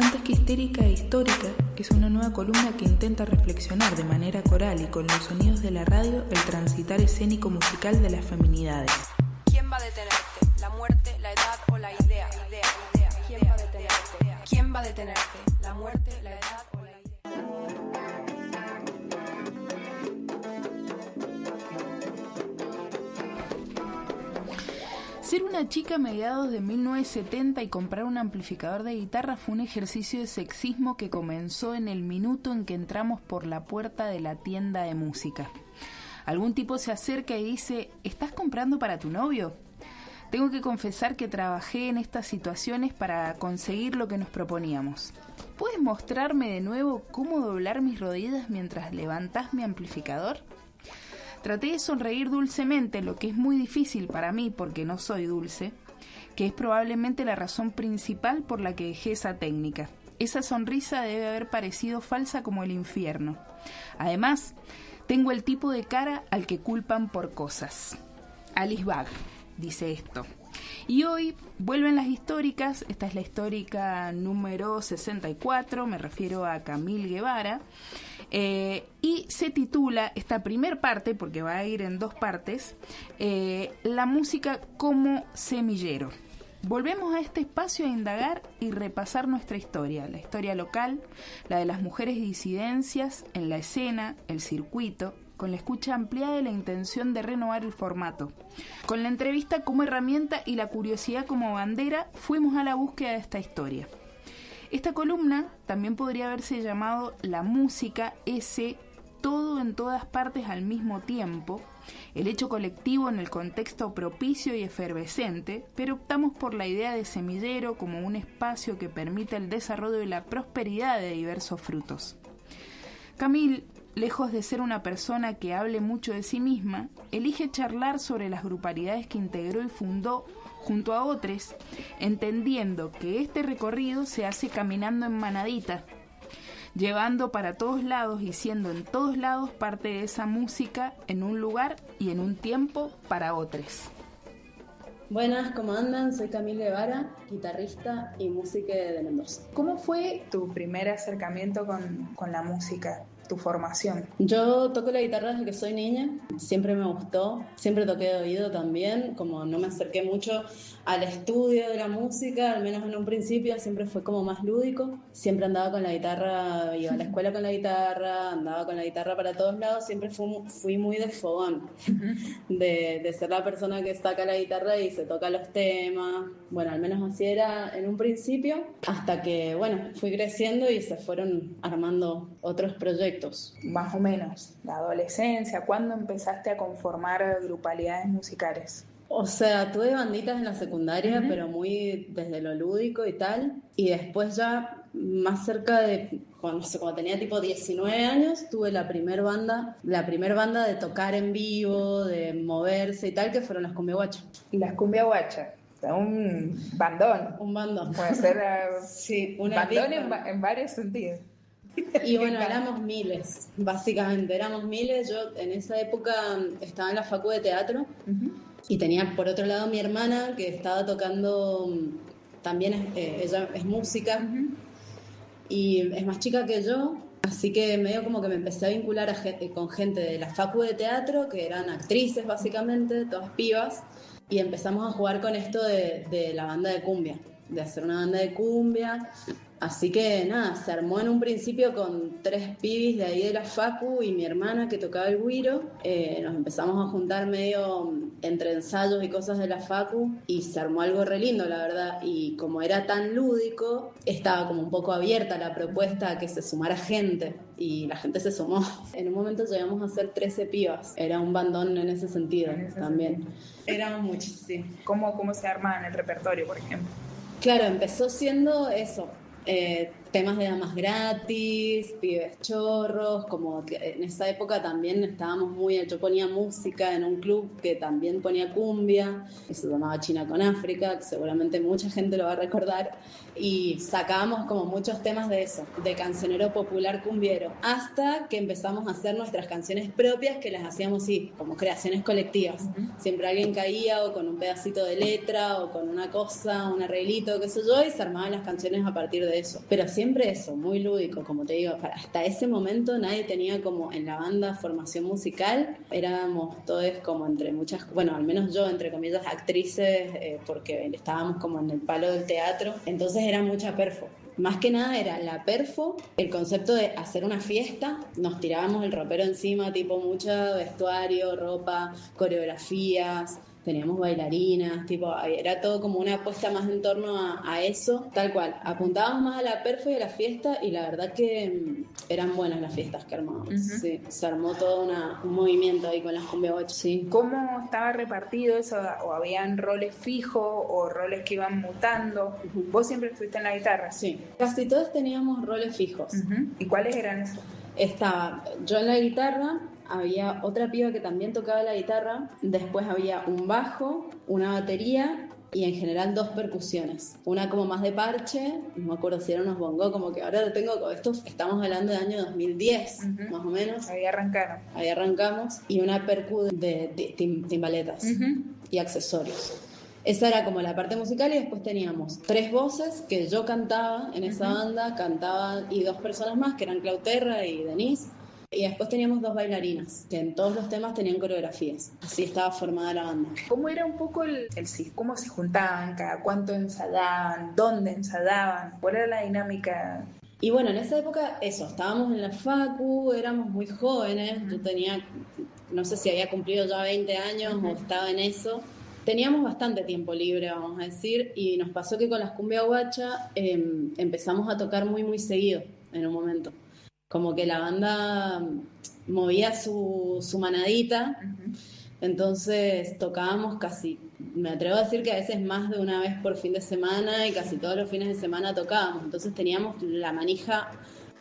Antes que histérica e histórica, es una nueva columna que intenta reflexionar de manera coral y con los sonidos de la radio el transitar escénico musical de las feminidades. ¿Quién va a detenerte? ¿La muerte, la edad o la idea? ¿Quién va a detenerte? ¿Quién va a detenerte? ¿La muerte, la edad o la idea? Ser una chica a mediados de 1970 y comprar un amplificador de guitarra fue un ejercicio de sexismo que comenzó en el minuto en que entramos por la puerta de la tienda de música. Algún tipo se acerca y dice: ¿estás comprando para tu novio? Tengo que confesar que trabajé en estas situaciones para conseguir lo que nos proponíamos. ¿Puedes mostrarme de nuevo cómo doblar mis rodillas mientras levantás mi amplificador? Traté de sonreír dulcemente, lo que es muy difícil para mí porque no soy dulce, que es probablemente la razón principal por la que dejé esa técnica. Esa sonrisa debe haber parecido falsa como el infierno. Además, tengo el tipo de cara al que culpan por cosas. Alice Bag dice esto. Y hoy vuelven las históricas. Esta es la histórica número 64, me refiero a Camille Guevara. Y se titula esta primer parte, porque va a ir en dos partes, la música como semillero. Volvemos a este espacio a indagar y repasar nuestra historia, la historia local, la de las mujeres disidencias en la escena, el circuito, con la escucha ampliada y la intención de renovar el formato. Con la entrevista como herramienta y la curiosidad como bandera, fuimos a la búsqueda de esta historia. Esta columna también podría haberse llamado La música, ese todo en todas partes al mismo tiempo, el hecho colectivo en el contexto propicio y efervescente, pero optamos por la idea de semillero como un espacio que permite el desarrollo y la prosperidad de diversos frutos. Camille, lejos de ser una persona que hable mucho de sí misma, elige charlar sobre las grupalidades que integró y fundó junto a otros, entendiendo que este recorrido se hace caminando en manadita, llevando para todos lados y siendo en todos lados parte de esa música en un lugar y en un tiempo para otros. Buenas, ¿cómo andan? Soy Camille Guevara, guitarrista y música de Mendoza. ¿Cómo fue tu primer acercamiento con la música? Tu formación. Yo toco la guitarra desde que soy niña, siempre me gustó, siempre toqué de oído también, como no me acerqué mucho al estudio de la música, al menos en un principio siempre fue como más lúdico, siempre andaba con la guitarra, iba a la escuela con la guitarra, andaba con la guitarra para todos lados, siempre fui muy de fogón, de ser la persona que saca la guitarra y se toca los temas, bueno, al menos así era en un principio, hasta que, bueno, fui creciendo y se fueron armando otros proyectos. Más o menos, la adolescencia, ¿cuándo empezaste a conformar grupalidades musicales? O sea, tuve banditas en la secundaria, pero muy desde lo lúdico y tal. Y después ya más cerca de, cuando tenía tipo 19 años, tuve la primer banda de tocar en vivo, de moverse y tal, que fueron las Cumbia Guacha. Las Cumbia Guacha. Un bandón. Un bandón. Puede ser sí, un bandón en varios sentidos. Y bueno, éramos miles, básicamente, éramos miles. Yo en esa época estaba en la facu de teatro y tenía por otro lado mi hermana que estaba tocando, también ella es música y es más chica que yo, así que medio como que me empecé a vincular con gente de la facu de teatro, que eran actrices básicamente, todas pibas, y empezamos a jugar con esto de la banda de cumbia, de hacer una banda de cumbia. Así que nada, se armó en un principio con 3 pibis de ahí de la facu y mi hermana que tocaba el güiro. Nos empezamos a juntar medio entre ensayos y cosas de la facu y se armó algo re lindo, la verdad. Y como era tan lúdico, estaba como un poco abierta la propuesta a que se sumara gente y la gente se sumó. En un momento llegamos a ser 13 pibas, era un bandón en ese sentido también. Éramos muchos, sí. ¿Cómo se arma en el repertorio, por ejemplo? Claro, empezó siendo eso. temas de damas gratis, pibes chorros, como que en esa época también estábamos yo ponía música en un club que también ponía cumbia, que se llamaba China con África, que seguramente mucha gente lo va a recordar, y sacábamos como muchos temas de eso, de cancionero popular cumbiero, hasta que empezamos a hacer nuestras canciones propias, que las hacíamos sí, como creaciones colectivas. Siempre alguien caía o con un pedacito de letra o con una cosa, un arreglito, qué sé yo, y se armaban las canciones a partir de eso. Pero siempre eso, muy lúdico, como te digo, hasta ese momento nadie tenía como en la banda formación musical, éramos todos como entre muchas, bueno, al menos yo, entre comillas, actrices, porque estábamos como en el palo del teatro, entonces era mucha perfo. Más que nada era la perfo, el concepto de hacer una fiesta, nos tirábamos el ropero encima, tipo mucho vestuario, ropa, coreografías, teníamos bailarinas, tipo, era todo como una apuesta más en torno a eso, tal cual. Apuntábamos más a la perfo y a la fiesta, y la verdad que eran buenas las fiestas que armábamos. Sí, se armó todo un movimiento ahí con las cumbia guachas. Sí. ¿Cómo estaba repartido eso? ¿O habían roles fijos o roles que iban mutando? ¿Vos siempre estuviste en la guitarra? Sí, casi todos teníamos roles fijos. ¿Y cuáles eran esos? Estaba yo en la guitarra, había otra piba que también tocaba la guitarra, después había un bajo, una batería y en general 2 percusiones. Una como más de parche, no me acuerdo si eran unos bongos, como que ahora lo tengo, esto estamos hablando del año 2010, más o menos. Ahí arrancaron. Ahí arrancamos. Y una percu de timbaletas y accesorios. Esa era como la parte musical, y después teníamos 3 voces que yo cantaba en esa banda, cantaban, y 2 personas más que eran Clauterra y Denise. Y después teníamos 2 bailarinas que en todos los temas tenían coreografías. Así estaba formada la banda. ¿Cómo era un poco cómo se juntaban, cada cuánto ensayaban, dónde ensayaban? ¿Cuál era la dinámica? Y bueno, en esa época eso, estábamos en la facu, éramos muy jóvenes, yo tenía, no sé si había cumplido ya 20 años o estaba en eso. Teníamos bastante tiempo libre, vamos a decir, y nos pasó que con las cumbia guacha empezamos a tocar muy, muy seguido en un momento. Como que la banda movía su manadita, entonces tocábamos casi, me atrevo a decir que a veces más de una vez por fin de semana, y casi todos los fines de semana tocábamos. Entonces teníamos la manija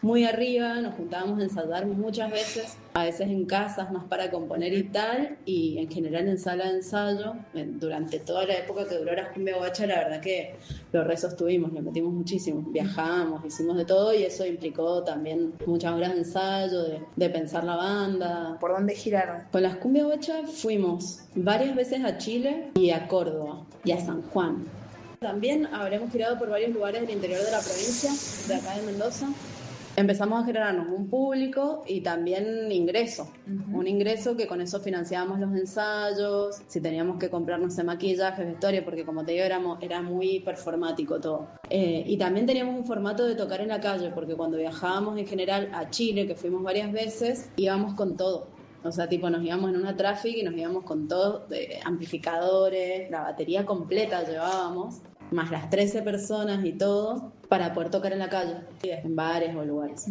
muy arriba, nos juntábamos a ensayar muchas veces, a veces en casas más para componer y tal, y en general en sala de ensayo. Durante toda la época que duró la cumbia guacha, la verdad que lo resostuvimos, le metimos muchísimo, viajamos, hicimos de todo, y eso implicó también muchas horas de ensayo, de pensar la banda. ¿Por dónde giraron? Con las cumbia guacha fuimos varias veces a Chile y a Córdoba y a San Juan. También habremos girado por varios lugares del interior de la provincia, de acá de Mendoza. Empezamos a generarnos un público y también ingreso. Un ingreso que con eso financiábamos los ensayos, si teníamos que comprarnos maquillaje, vestuario, porque como te digo era muy performático todo. Y también teníamos un formato de tocar en la calle, porque cuando viajábamos en general a Chile, que fuimos varias veces, íbamos con todo. O sea, tipo, nos íbamos en una traffic y nos íbamos con todo, amplificadores, la batería completa llevábamos, más las 13 personas y todo, para poder tocar en la calle, en bares o lugares.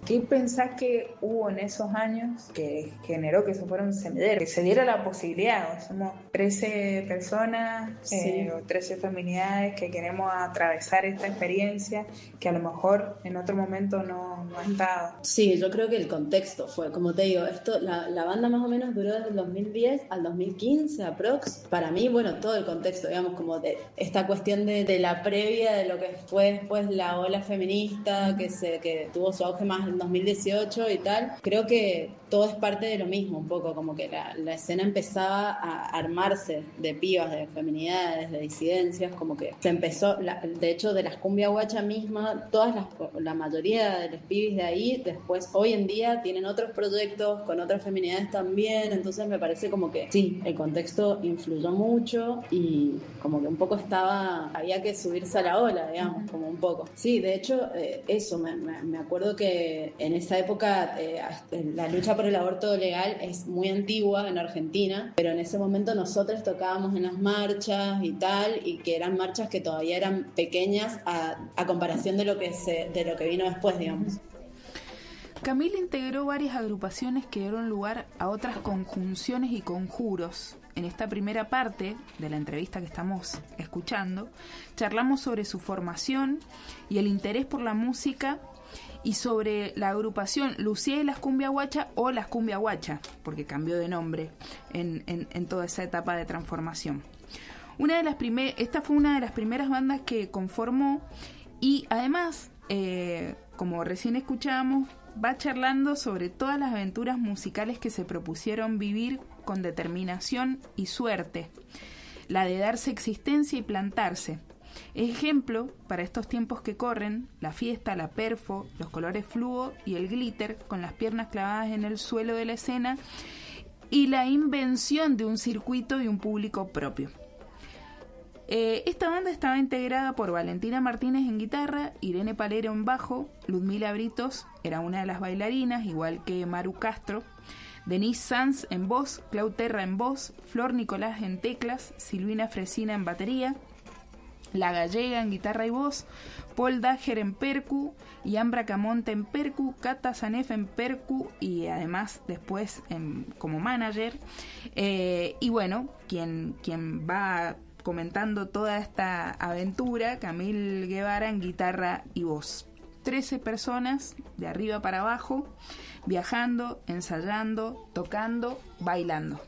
¿Qué pensás que hubo en esos años que generó que se fuera un semillero, que se diera la posibilidad? Somos 13 personas, o 13 feminidades que queremos atravesar esta experiencia que a lo mejor en otro momento no ha estado. Sí, yo creo que el contexto fue, como te digo, la banda más o menos duró desde el 2010 al 2015 aprox. Para mí, bueno, todo el contexto, digamos, como de esta cuestión de la previa de lo que fue después la ola feminista, que tuvo su auge más en 2018 y tal. Creo que todo es parte de lo mismo un poco, como que la escena empezaba a armarse de pibas, de feminidades, de disidencias, como que se empezó, de hecho de las cumbia guacha misma, la mayoría de los pibis de ahí, después hoy en día tienen otros proyectos con otras feminidades también, entonces me parece como que sí, el contexto influyó mucho y como que un poco había que subirse a la ola, digamos, como un poco. Sí, de hecho, eso, me acuerdo que en esa época la lucha por el aborto legal es muy antigua en Argentina, pero en ese momento nosotros tocábamos en las marchas y tal, y que eran marchas que todavía eran pequeñas a comparación de lo que vino después, digamos. Camila integró varias agrupaciones que dieron lugar a otras conjunciones y conjuros. En esta primera parte de la entrevista que estamos escuchando, charlamos sobre su formación y el interés por la música y sobre la agrupación Lucía y las Cumbia Guacha o las Cumbia Guacha, porque cambió de nombre en toda esa etapa de transformación. Esta fue una de las primeras bandas que conformó y además, como recién escuchábamos, va charlando sobre todas las aventuras musicales que se propusieron vivir con determinación y suerte, la de darse existencia y plantarse. Ejemplo, para estos tiempos que corren, la fiesta, la perfo, los colores fluo y el glitter con las piernas clavadas en el suelo de la escena y la invención de un circuito y un público propio. Esta banda estaba integrada por Valentina Martínez en guitarra, Irene Palero en bajo, Ludmila Britos era una de las bailarinas, igual que Maru Castro, Denise Sanz en voz, Clau Terra en voz, Flor Nicolás en teclas, Silvina Fresina en batería, La Gallega en guitarra y voz, Paul Dager en percu, Yambra Camonte en percu, Cata Sanef en percu y además después como manager. Y bueno, quien va comentando toda esta aventura, Camil Guevara en guitarra y voz. 13 personas de arriba para abajo, viajando, ensayando, tocando, bailando.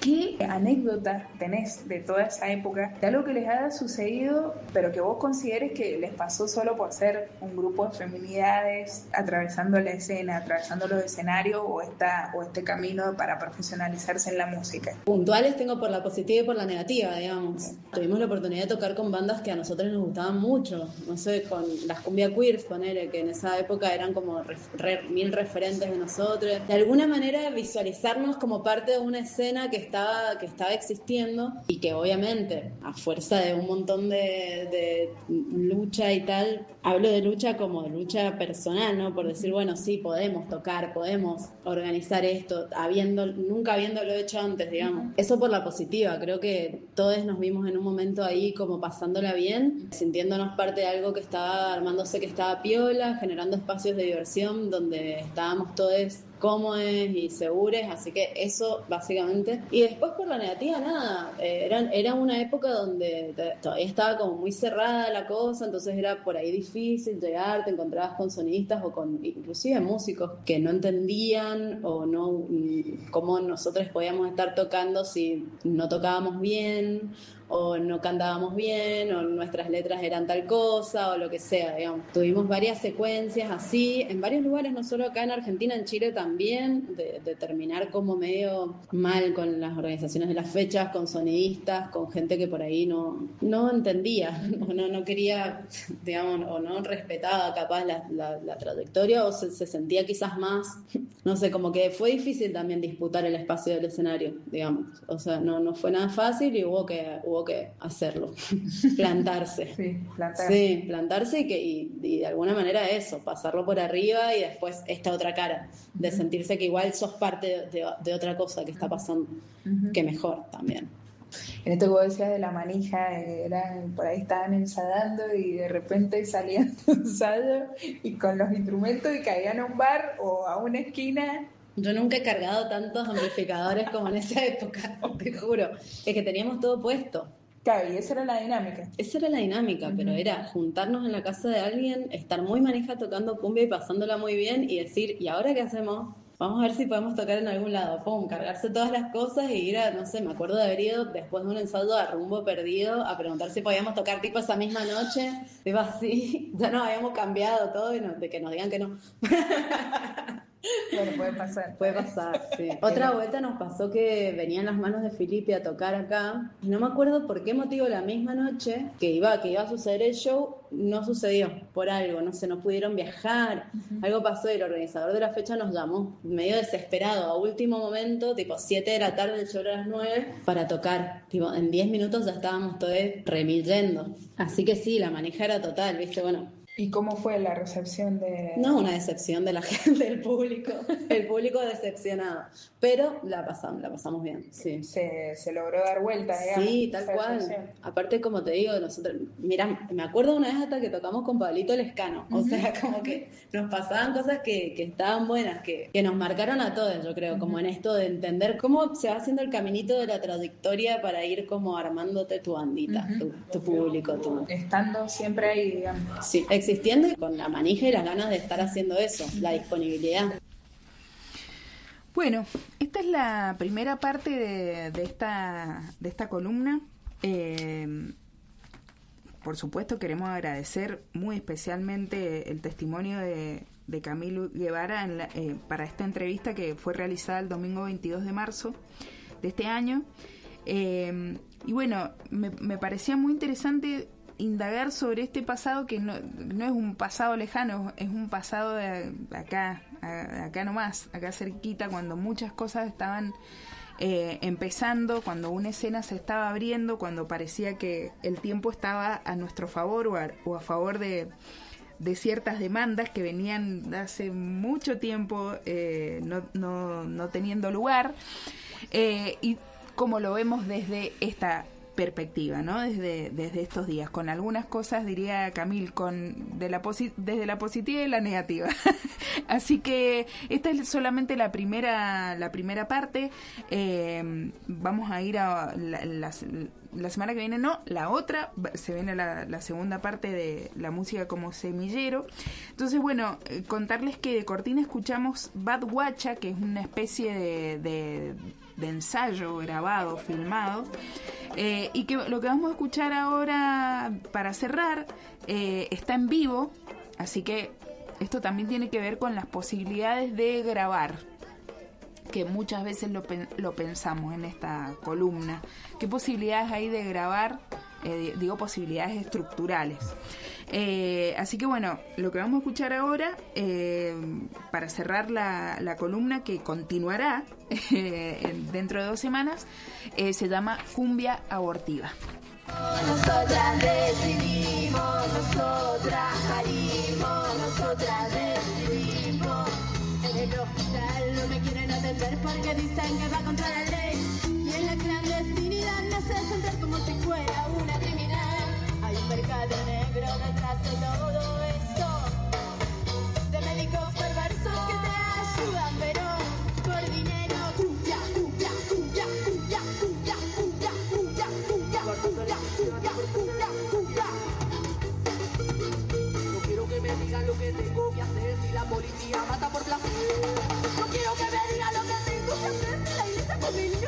¿Qué anécdota tenés de toda esa época, de algo que les haya sucedido, pero que vos consideres que les pasó solo por ser un grupo de feminidades, atravesando la escena, atravesando los escenarios o este camino para profesionalizarse en la música? Puntuales tengo por la positiva y por la negativa, digamos. Tuvimos la oportunidad de tocar con bandas que a nosotros nos gustaban mucho, no sé, con las Cumbia Queers, ponele, que en esa época eran como mil referentes de nosotros. De alguna manera visualizarnos como parte de una escena que estaba existiendo y que obviamente a fuerza de un montón de lucha y tal, hablo de lucha como de lucha personal, ¿no? Por decir, bueno, sí, podemos tocar, podemos organizar esto, nunca habiéndolo hecho antes, digamos. Eso por la positiva, creo que todos nos vimos en un momento ahí como pasándola bien, sintiéndonos parte de algo que estaba armándose, que estaba piola, generando espacios de diversión donde estábamos todos cómodos y seguros, así que eso básicamente. Y después por la negativa nada, era una época donde todavía estaba como muy cerrada la cosa, entonces era por ahí difícil llegar, te encontrabas con sonistas o con inclusive músicos que no entendían o no cómo nosotros podíamos estar tocando si no tocábamos bien o no cantábamos bien, o nuestras letras eran tal cosa, o lo que sea, digamos. Tuvimos varias secuencias así, en varios lugares, no solo acá en Argentina, en Chile también, de terminar como medio mal con las organizaciones de las fechas, con sonidistas, con gente que por ahí no entendía, o no quería, digamos, o no respetaba capaz la trayectoria, o se sentía quizás más, no sé, como que fue difícil también disputar el espacio del escenario, digamos. O sea, no fue nada fácil y hubo que hacerlo, plantarse. Sí, plantarse y de alguna manera eso, pasarlo por arriba y después esta otra cara, de sentirse que igual sos parte de otra cosa que está pasando, que mejor también. En esto que vos decías de la manija, por ahí estaban ensayando y de repente salían de ensayo y con los instrumentos y caían a un bar o a una esquina. Yo nunca he cargado tantos amplificadores como en esa época, te juro. Es que teníamos todo puesto. Claro, y esa era la dinámica. Esa era la dinámica, pero era juntarnos en la casa de alguien, estar muy manija tocando cumbia y pasándola muy bien y decir, ¿y ahora qué hacemos? Vamos a ver si podemos tocar en algún lado. Pum, cargarse todas las cosas y ir a, no sé, me acuerdo de haber ido después de un ensayo a Rumbo Perdido a preguntar si podíamos tocar tipo esa misma noche. Tipo así, ya nos habíamos cambiado todo y de que nos digan que no. Bueno, puede pasar. Puede pasar, sí. Otra vuelta nos pasó que venían las manos de Filipe a tocar acá y no me acuerdo por qué motivo la misma noche que iba a suceder el show, no sucedió por algo, no sé, no pudieron viajar, algo pasó y el organizador de la fecha nos llamó medio desesperado a último momento, tipo 7 de la tarde, el show era a las 9, para tocar. Tipo, en 10 minutos ya estábamos todos remillendo. Así que sí, la manija era total, ¿viste? Bueno, ¿Y cómo fue la recepción de...? No, una decepción de la gente, del público. El público decepcionado. Pero la pasamos bien, sí. Se logró dar vuelta, digamos. Sí, tal cual. Aparte, como te digo, nosotros... Mira, me acuerdo una vez hasta que tocamos con Pablito Lescano. O sea, como que nos pasaban cosas que estaban buenas, que nos marcaron a todos, yo creo. Como en esto de entender cómo se va haciendo el caminito de la trayectoria para ir como armándote tu bandita, tu público, tu... Estando siempre ahí, digamos. Sí, existiendo y con la manija y las ganas de estar haciendo eso, la disponibilidad. Bueno, esta es la primera parte de esta columna. Por supuesto, queremos agradecer muy especialmente el testimonio de Camil Guevara para esta entrevista que fue realizada el domingo 22 de marzo de este año. Y bueno, me parecía muy interesante indagar sobre este pasado que no es un pasado lejano, es un pasado de acá nomás, acá cerquita, cuando muchas cosas estaban empezando, cuando una escena se estaba abriendo, cuando parecía que el tiempo estaba a nuestro favor o a favor de ciertas demandas que venían de hace mucho tiempo no teniendo lugar, y como lo vemos desde esta perspectiva, ¿no? Desde estos días, con algunas cosas, diría Camil, desde la positiva y la negativa. Así que esta es solamente la primera parte. Vamos a ir a la semana que viene, no, la otra, se viene la segunda parte de la música como semillero. Entonces, bueno, contarles que de cortina escuchamos Bad Guacha, que es una especie de ensayo grabado, filmado, y que lo que vamos a escuchar ahora para cerrar está en vivo, así que esto también tiene que ver con las posibilidades de grabar, que muchas veces lo pensamos en esta columna. ¿Qué posibilidades hay de grabar? Digo posibilidades estructurales. Así que bueno, lo que vamos a escuchar ahora, para cerrar la columna que continuará dentro de 2 semanas, se llama Cumbia Abortiva. Nosotras decidimos, nosotras parimos, nosotras decidimos. En el hospital no me quieren atender porque dicen que va contra la ley. Y en la clandestinidad me hace sentir como si fuera una criminal. Hay un mercado negro detrás de todo esto, de médicos perversos que te ayudan, pero por dinero. Cumbia, cumbia, cumbia, cumbia, cumbia, cumbia, cumbia, cumbia, cumbia, cumbia, cumbia. No quiero que me digan lo que tengo que hacer si la policía mata por placer. No quiero que me digan lo que tengo que hacer si la iglesia con mi niño